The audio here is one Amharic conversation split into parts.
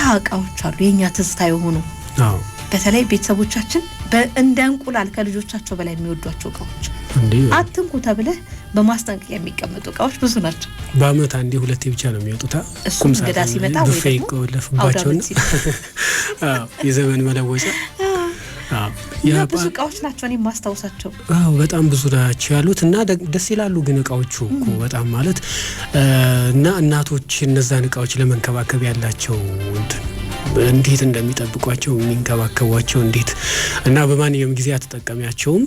ታቃዎች አሉ የኛ ትዝታ የሆኑ በተለይ ቤተሰቦቻችን እንደ እንቁላል ከልጆቻቸው በላይ የሚወዷቸው እቃዎች አትንኩ ተብለ በማስጠንቀቂያ የሚቀመጡ እቃዎች ብዙ ናቸው። በአመት አንዴ ሁለቴ ብቻ ነው የሚወጡት። እሱም እንግዳ ሲመጣ ወይ ፌክ ወለፍባቸው የዘመን መለወጫ ብዙ እቃዎች ናቸው እኔ ማስተዋወሳቸው። በጣም ብዙ ናቸው ያሉት እና ደስ ይላሉ ግን እቃዎቹ እኮ በጣም ማለት እና እናቶች እነዛን እቃዎች ለመንከባከብ ያላቸው እንዴት እንደሚጠብቋቸው የሚንከባከቧቸው እንዴት እና በማንኛውም ጊዜ አትጠቀሚያቸውም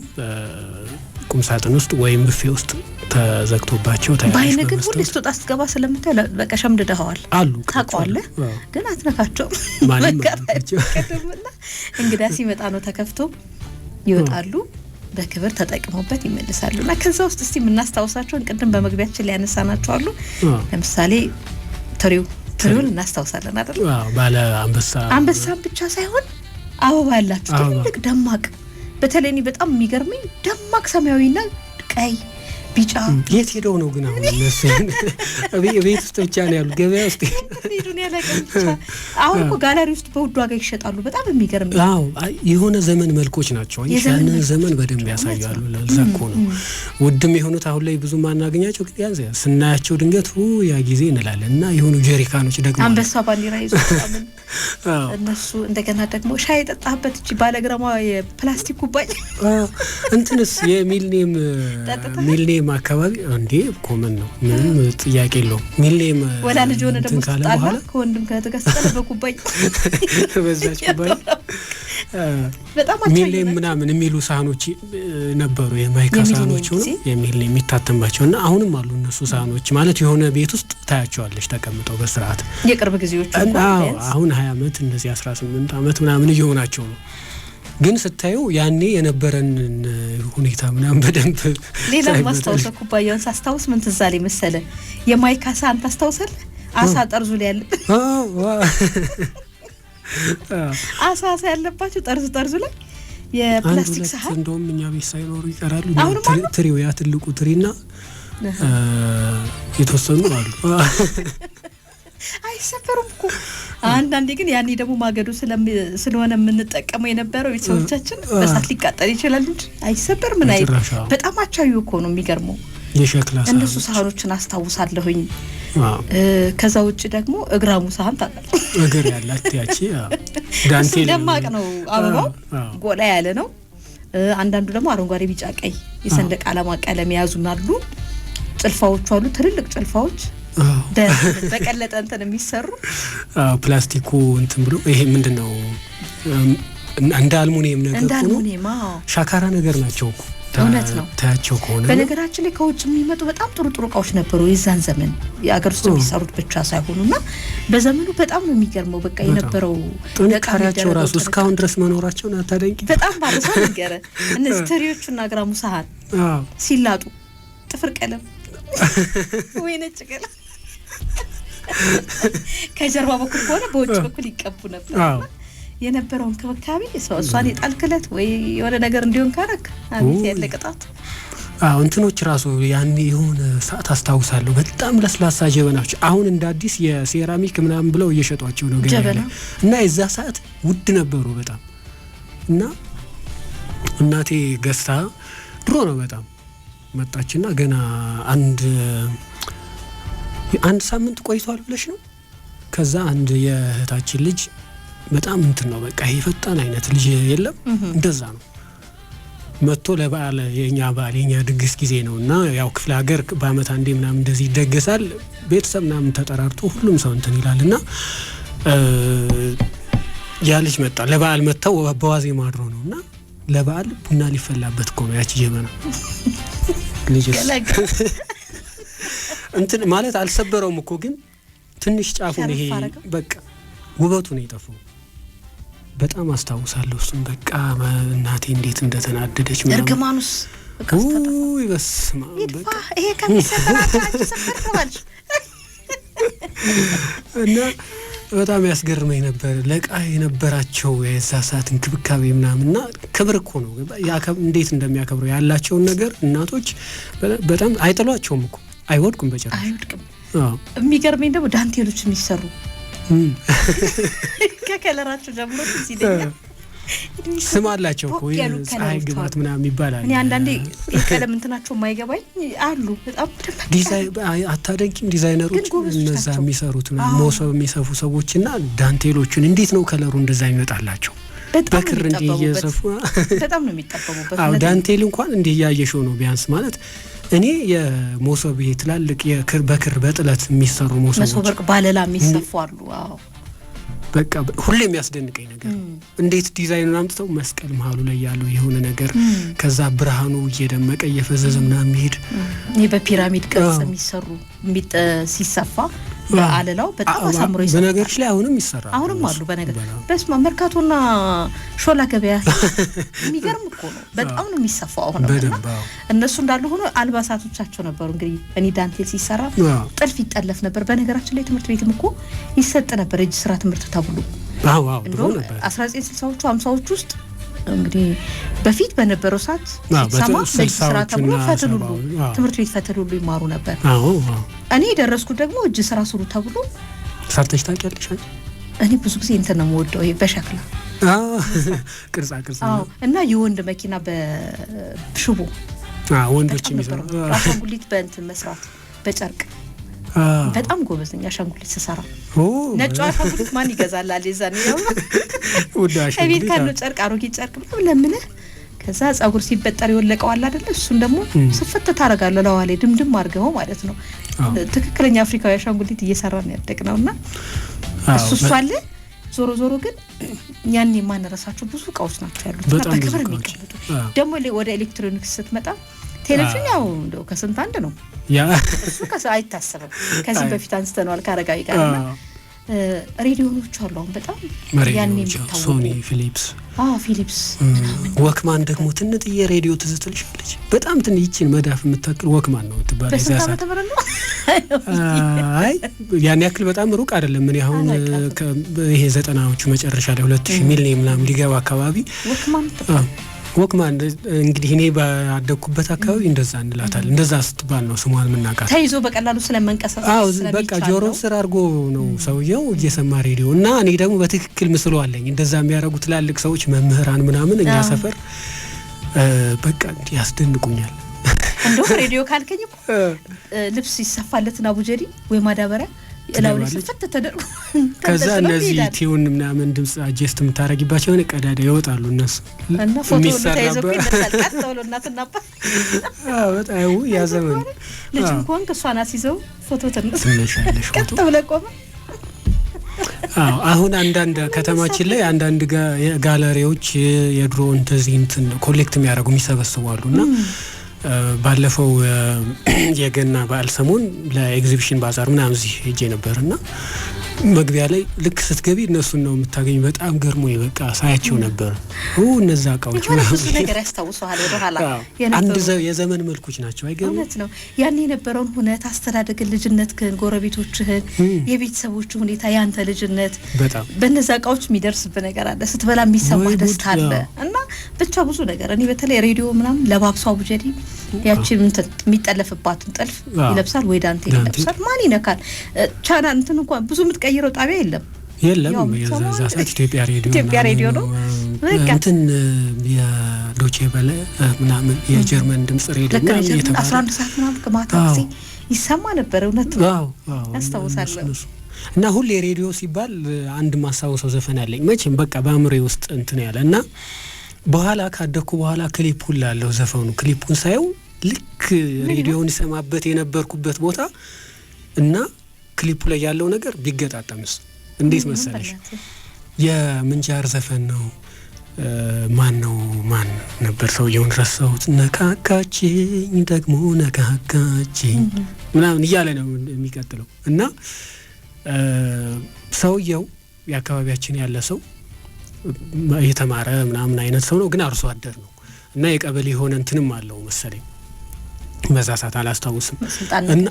ቁም ሳጥን ውስጥ ወይም ብፌ ውስጥ ተዘግቶባቸው ታያለሽ። ባይነግር ሁሉ ስትወጣ ስትገባ ስለምታዩ በቃ ሸምድደዋል አሉ ታውቃለህ ግን አትነካቸው ማንም እንግዳ ሲመጣ ነው ተከፍቶ ይወጣሉ በክብር ተጠቅመውበት ይመልሳሉና ከዛ ውስጥ እስቲ የምናስተዋውሳቸው ቅድም በመግቢያችን ላይ ያነሳናቸው አሉ። ለምሳሌ ትሪውን እናስተዋውሳለን አይደል? ባለ አንበሳ ብቻ ሳይሆን አበባ ያላቸው ትልቅ ደማቅ በተለይ እኔ በጣም የሚገርመኝ ደማቅ ሰማያዊና ቀይ ቢጫ የት ሄደው ነው ግን አሁን እነሱ ቤት ውስጥ ብቻ ነው ያሉ ገበያ ውስጥ ሄዱን ያለቀቻ አሁን እኮ ጋላሪ ውስጥ በውድ ዋጋ ይሸጣሉ። በጣም የሚገርም የሆነ ዘመን መልኮች ናቸው። ያን ዘመን በደንብ ያሳያሉ። ለዛኮ ነው ውድም የሆኑት አሁን ላይ ብዙ ማናገኛቸው ግን ያንዘ ስናያቸው ድንገት ያ ጊዜ እንላለን እና የሆኑ ጀሪካኖች ደግሞ አንበሳ ባንዲራ ይዘው እነሱ እንደገና ደግሞ ሻይ ጠጣበት እቺ ባለግራማ የፕላስቲክ ኩባያ እንትንስ የሚልኒየም አካባቢ እንዴ ኮመን ነው ምንም ጥያቄ የለውም። ሚልኒየም ወላ ልጅ ሆነ ደግሞ ተጣላ ከወንድም ከተገሰለ በኩባያ በዛች ኩባያ በጣም ሚልኒየም ምናምን የሚሉ ሳህኖች ነበሩ የማይካ ሳህኖች ነው የሚልኒየም የሚታተምባቸውና አሁንም አሉ እነሱ ሳህኖች ማለት የሆነ ቤት ውስጥ ታያቸዋለሽ ተቀምጠው በስርዓት የቅርብ ጊዜዎች አሁን 20 አመት እንደዚህ 18 አመት ምናምን እየሆናቸው ነው። ግን ስታዩ ያኔ የነበረን ሁኔታ ምናምን በደንብ ሌላ ማስተዋወስ ኩባያውን ሳስታውስ ምን ትዝ አለኝ መሰለ የማይካ ሳህን ታስታውሳለህ? አሳ ጠርዙ ላይ ያለ አሳ ያለባቸው ጠርዙ ላይ የፕላስቲክ ሳህን እንደውም እኛ ቤት ሳይኖሩ ይቀራሉ። ትሪው ያ ትልቁ ትሪና የተወሰኑ አሉ አይሰበሩም እኮ አንዳንዴ ግን ያኔ ደግሞ ማገዶ ስለሆነ የምንጠቀመው የነበረው ቤተሰቦቻችን በሳት ሊቃጠል ይችላል እንጂ አይሰበር ምን አይ በጣም አቻዩ እኮ ነው የሚገርመው የሸክላ ሳህን እነሱ ሳህኖችን አስታውሳለሁኝ። ከዛ ውጭ ደግሞ እግራሙ ሳህን ታውቃለህ እግር ያላት ያቺ ዳንቴል ደማቅ ነው አበባው ጎላ ያለ ነው። አንዳንዱ ደግሞ አረንጓዴ ቢጫ ቀይ የሰንደቅ ዓላማ ቀለም ያዙናሉ። ጭልፋዎቹ አሉ ትልልቅ ጭልፋዎች በቀለጠ እንትን የሚሰሩ ፕላስቲኩ እንትን ብሎ ይሄ ምንድነው እንደ አልሙኒየም ነገር ነው ሻካራ ነገር ናቸው እኮ እውነት ነው ታያቸው ከሆነ በነገራችን ላይ ከውጭ የሚመጡ በጣም ጥሩ እቃዎች ነበሩ የዛን ዘመን የአገር ውስጥ የሚሰሩት ብቻ ሳይሆኑና በዘመኑ በጣም ነው የሚገርመው በቃ የነበረው ጥንካሬያቸው ራሱ እስካሁን ድረስ መኖራቸው ነው ታደንቂ በጣም ባለሰው ነገር እነዚህ ትሪዎቹና ግራሙ ሳህን ሲላጡ ጥፍር ቀለም ወይ ነጭ ቀለም ከጀርባ በኩል ሆነ በውጭ በኩል ይቀቡ ነበር የነበረው እንክብካቤ እሷን የጣልክለት ወይ የሆነ ነገር እንዲሆን ካረክ አብይ ያለቀጣት እንትኖች ራሱ ያን የሆነ ሰዓት አስታውሳለሁ በጣም ለስላሳ ጀበናዎች አሁን እንደ አዲስ የሴራሚክ ምናምን ብለው እየሸጧቸው ነው ገበያ እና የዛ ሰዓት ውድ ነበሩ በጣም እና እናቴ ገዝታ ድሮ ነው በጣም መጣችና ገና አንድ ሳምንት ቆይቷል ብለሽ ነው ከዛ አንድ የእህታችን ልጅ በጣም እንትን ነው በቃ ይሄ ፈጣን አይነት ልጅ የለም እንደዛ ነው መጥቶ ለበዓል የኛ ድግስ ጊዜ ነውና ያው ክፍለ ሀገር በአመት አንዴ ምናምን እንደዚህ ይደገሳል ቤተሰብ ምናምን ተጠራርቶ ሁሉም ሰው እንትን ይላልና ያ ልጅ መጣ ለበዓል መጣው በዋዜ ማድሮ ነውና ለበዓል ቡና ሊፈላበት እኮ ነው ያቺ ጀበና ልጅ እንትን ማለት አልሰበረውም እኮ ግን ትንሽ ጫፉን ይሄ በቃ ውበቱ ነው የጠፋው በጣም አስታውሳለሁ እሱን በቃ እናቴ እንዴት እንደተናደደች ምናምን እርግማኑስ በስማ በቃ ይሄ ከሚሰራታች ሰፈርተዋል እና በጣም ያስገርመኝ ነበር ለቃ የነበራቸው የዛ ሰዓት እንክብካቤ ምናምንና ክብር እኮ ነው እንዴት እንደሚያከብሩ ያላቸው ነገር እናቶች በጣም አይጥሏቸውም እኮ አይወድቁም በጭራሽ አይወድቁም የሚገርመኝ ደግሞ ዳንቴሎች የሚሰሩ ከከለራቸው ጀምሮ ሲደኛ ስም አላቸው እኮ ፀሐይ ግባት ምናምን ይባላል። እኔ አንዳንዴ የቀለም እንትናቸው የማይገባኝ አሉ። በጣም ዲዛይን አታደንቂም? ዲዛይነሮች እነዛ የሚሰሩት ሞሰብ የሚሰፉ ሰዎችና ዳንቴሎቹን እንዴት ነው ከለሩ እንደዛ ይመጣላቸው? በክር እንዲህ እየሰፉ በጣም ነው የሚጠበቡበት። አዎ ዳንቴል እንኳን እንዲህ እያየሽው ነው ቢያንስ ማለት እኔ የሞሰብ ትላልቅ በክር በጥለት የሚሰሩ ሞሰቦች ባለላ የሚሰፉ አሉ። አዎ በቃ ሁሌ የሚያስደንቀኝ ነገር እንዴት ዲዛይኑን አምጥተው መስቀል መሀሉ ላይ ያለው የሆነ ነገር ከዛ ብርሃኑ እየደመቀ እየፈዘዘ ምናምን የሚሄድ ይሄ በፒራሚድ ቅርጽ የሚሰሩ ሲሰፋ በአለላው በጣም አሳምሮ ይሰራል። በነገርሽ ላይ አሁንም ይሰራል። አሁንም አሉ በነገር በስማ መርካቶና ሾላ ገበያ የሚገርም እኮ ነው። በጣም ነው የሚሰፋው አሁንም እና እነሱ እንዳሉ ሆኖ አልባሳቶቻቸው ነበሩ። እንግዲህ እኔ ዳንቴል ሲሰራ ጥልፍ ይጠለፍ ነበር። በነገራችን ላይ ትምህርት ቤትም እኮ ይሰጥ ነበር እጅ ስራ ትምህርት ተብሎ። አዎ አዎ ድሮ ነበር 1960ዎቹ 50ዎቹ ውስጥ እንግዲህ በፊት በነበረው ሰዓት ሲሰማ እጅ ስራ ተብሎ ፈትል ሁሉ ትምህርት ቤት ፈትል ሁሉ ይማሩ ነበር። አዎ እኔ ደረስኩት ደግሞ እጅ ስራ ስሩ ተብሎ ሰርተሽ ታውቂያለሽ? እኔ ብዙ ጊዜ እንትን ነው የምወደው ይሄ በሸክላ ቅርጻ ቅርጽ እና የወንድ መኪና በሽቦ ወንዶች የሚሰሩ አሻንጉሊት በእንትን መስራት በጨርቅ በጣም ጎበዝ ነኝ። አሻንጉሊት ስሰራ ነጭ አሻንጉሊት ማን ይገዛል አለ የዛኔ ነው እቤት ካለው ጨርቅ አሮጌ ጨርቅ ምናምን ለምነህ ከዛ ጸጉር ሲበጠር ይወለቀው አለ አይደለ? እሱን ደግሞ ስፍት ታረጋለህ ለዋሌ ድምድም አድርገው ማለት ነው። ትክክለኛ አፍሪካዊ አሻንጉሊት እየሰራን ያደግነውና እሱ አለ። ዞሮ ዞሮ ግን ያን የማንረሳቸው ብዙ እቃዎች ናቸው ያሉት። በክብር የሚቀመጡ ደግሞ ወደ ኤሌክትሮኒክስ ስትመጣ ቴሌቪዥን ያው እንደው ከስንት አንድ ነው ያ እሱ አይታሰብም። ከዚህ በፊት አንስተነዋል ካረጋዊ ጋርና ሬዲዮኖች አሉ አሁን በጣም ያኔ የሚታወቁ ሶኒ ፊሊፕስ ፊሊፕስ ወክማን ደግሞ ትንጥዬ ሬዲዮ ትዝትልሻለች። በጣም ይቺን መዳፍ የምታክል ወክማን ነው ትባል ይዛሳ አይ ያን ያክል በጣም ሩቅ አይደለም። ምን አሁን ይሄ 90ዎቹ መጨረሻ ላይ 2000 ሚሊዮን ምናምን ሊገባ አካባቢ ወክማን እንግዲህ እኔ ባደኩበት አካባቢ እንደዛ እንላታለን። እንደዛ ስትባል ነው ስሟን የምናውቃት። ተይዞ በቀላሉ ስለመንቀሳቀስ በቃ ጆሮ ስር አድርጎ ነው ሰውየው እየሰማ ሬዲዮ እና እኔ ደግሞ በትክክል ምስሉ አለኝ። እንደዛ የሚያደርጉ ትላልቅ ሰዎች መምህራን ምናምን እኛ ሰፈር በቃ ያስደንቁኛል። እንደው ሬዲዮ ካልከኝ እኮ ልብስ ይሰፋለትና ቡጀዲ ወይ ማዳበሪያ እላው ለሰፈተ ተደርጎ ከዛ እነዚህ ቲዩን ምናምን ድምጽ አጀስት የምታረጊባቸው የሆነ ቀዳዳ ይወጣሉ እነሱ እና ፎቶ ተይዞብኝ ተልቀት ተውሎናትና በጣም ያዘመን ልጅ እንኳን ከሷና ሲዘው ፎቶ ተነሻለሽ ፎቶ ተብለቆመ። አሁን አንዳንድ ከተማችን ላይ አንዳንድ ጋለሪዎች የድሮ እንትን ኮሌክት የሚያደርጉ የሚሰበስባሉና ባለፈው የገና በዓል ሰሞን ለኤግዚቢሽን ባዛር ምናምን እዚህ ሄጄ ነበርና መግቢያ ላይ ልክ ስትገቢ እነሱን ነው የምታገኝ። በጣም ገርሞ በቃ ሳያቸው ነበር። እነዛ እቃዎች ብዙ ነገር ያስታውሰዋል። ወደ ኋላ አንድ የዘመን መልኮች ናቸው። አይገርም? እውነት ነው። ያን የነበረውን ሁኔታ አስተዳደግን፣ ልጅነትህን፣ ጎረቤቶችህን፣ የቤተሰቦች ሁኔታ፣ ያንተ ልጅነት በጣም በእነዛ እቃዎች የሚደርስብህ ነገር አለ። ስትበላ የሚሰማ ደስታ አለ እና ብቻ ብዙ ነገር። እኔ በተለይ ሬዲዮ ምናምን ለባብሷ ቡጀዲ ያቺን የሚጠለፍባትን ጥልፍ ይለብሳል ወይ ዳንቴል ይለብሳል። ማን ይነካል? ቻናል እንትን እንኳን ብዙ የምትቀይረው ጣቢያ የለም። የዛ ሰዓት ኢትዮጵያ ሬዲዮ ነው። እንትን የዶቼ ቬለ ምናምን የጀርመን ድምጽ ሬዲዮ ምናምን እየተባለ 11 ሰዓት ምናምን ከማታ ጊዜ ይሰማ ነበር። እውነት ነው ያስታውሳለሁ። እና ሁሌ ሬዲዮ ሲባል አንድ ማስታወሰው ዘፈን አለኝ መቼም በቃ በአእምሮዬ ውስጥ እንትን ያለ እና በኋላ ካደኩ በኋላ ክሊፑን ላለው ዘፈኑ ክሊፑን ሳየው ልክ ሬዲዮን ይሰማበት የነበርኩበት ቦታ እና ክሊፑ ላይ ያለው ነገር ቢገጣጠምስ እንዴት መሰለሽ? የምንጃር ዘፈን ነው። ማን ነበር ሰውየውን ረሳሁት። ነካካችኝ ደግሞ ነካካችኝ ምናምን እያለ ነው የሚቀጥለው እና ሰውየው የአካባቢያችን ያለ ሰው የተማረ ምናምን አይነት ሰው ነው፣ ግን አርሶ አደር ነው እና የቀበሌ የሆነ እንትንም አለው መሰለኝ በዛ ሰዓት አላስታውስም። እና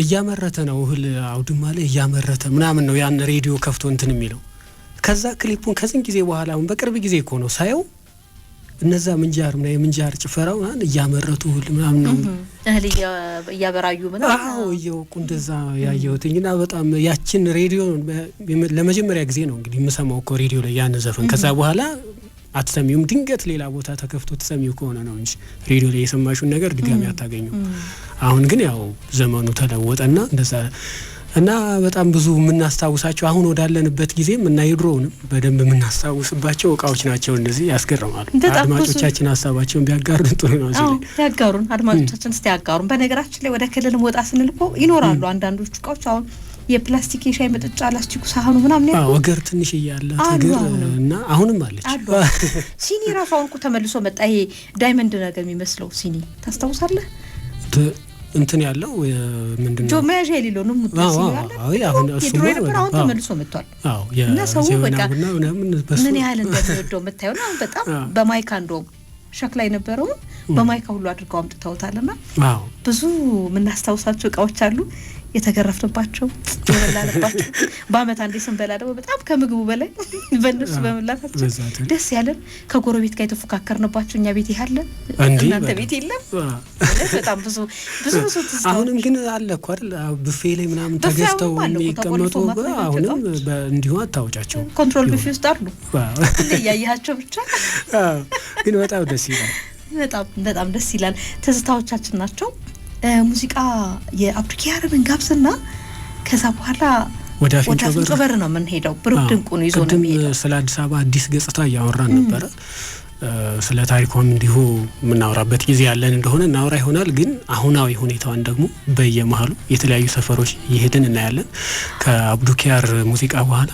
እያመረተ ነው እህል አውድማ ላይ እያመረተ ምናምን ነው ያን ሬዲዮ ከፍቶ እንትን የሚለው። ከዛ ክሊፑን ከዚህ ጊዜ በኋላ አሁን በቅርብ ጊዜ እኮ ነው ሳየው እነዛ ምንጃር እና የምንጃር ጭፈራው እያመረቱ ምናምን ነው እህል እያበራዩ ምናምን አዎ እየወቁ እንደዛ ያየሁትና በጣም ያችን ሬዲዮ ለመጀመሪያ ጊዜ ነው እንግዲህ የምሰማው እኮ ሬዲዮ ላይ ያን ዘፈን ከዛ በኋላ አትሰሚውም ድንገት ሌላ ቦታ ተከፍቶ ተሰሚው ከሆነ ነው እንጂ ሬዲዮ ላይ የሰማሽውን ነገር ድጋሚ አታገኙ አሁን ግን ያው ዘመኑ ተለወጠና እንደዛ እና በጣም ብዙ የምናስታውሳቸው አሁን ወዳለንበት ጊዜም እና የድሮውንም በደንብ የምናስታውስባቸው እቃዎች ናቸው እነዚህ ያስገርማሉ አድማጮቻችን ሀሳባቸውን ቢያጋሩን ጥሩ ነው አዎ ያጋሩን አድማጮቻችን እስቲ ያጋሩን በነገራችን ላይ ወደ ክልል ወጣ ስንል እኮ ይኖራሉ አንዳንዶቹ እቃዎች አሁን የፕላስቲክ የሻይ መጠጫ ላስቲኩ ሳህኑ ምናምን ነው ወገር ትንሽ ይያለ ተገር እና አሁንም አለች ሲኒ ራሱ አሁን እኮ ተመልሶ መጣ ይሄ ዳይመንድ ነገር የሚመስለው ሲኒ ታስታውሳለህ እንትን ያለው ምንድነው ጆማያጅ የሌለው ነው ሙት ሲኒ ያለ አሁን እሱ ነው አሁን ተመልሶ መጥቷል አዎ እና ሰው በቃ ምን ያህል እንደሚወደው መታየው ነው በጣም በማይካ እንደውም ሸክላ የነበረው በማይካ ሁሉ አድርገው አምጥተውታልና አዎ ብዙ ምናስታውሳቸው እቃዎች አሉ የተገረፍንባቸው የበላንባቸው በአመት አንዴ ስንበላ ደግሞ በጣም ከምግቡ በላይ በእነሱ በመላታቸው ደስ ያለን ከጎረቤት ጋር የተፎካከርንባቸው እኛ ቤት ያለ እናንተ ቤት የለም በጣም ብዙ አሁንም ግን አለ እኮ አይደል ቡፌ ላይ ምናምን ተገዝተው የሚቀመጡ አሁንም እንዲሁ አታውጫቸው ኮንትሮል ቡፌ ውስጥ አሉ ያያያቸው ብቻ ግን በጣም ደስ ይላል በጣም ደስ ይላል ትዝታዎቻችን ናቸው ሙዚቃ የአብዱኪያርን ጋብስና ከዛ በኋላ ወደ አፍንጮ በር ነው የምንሄደው ብሩክ ድንቁን ይዞ ነው የሚሄደው ስለ አዲስ አበባ አዲስ ገጽታ ያወራን ነበር ስለ ታሪኳም እንዲሁ የምናወራበት ጊዜ ያለን እንደሆነ እናወራ ይሆናል ግን አሁናዊ ሁኔታውን ደግሞ በየመሃሉ የተለያዩ ሰፈሮች ይሄድን እናያለን ከአብዱኪያር ሙዚቃ በኋላ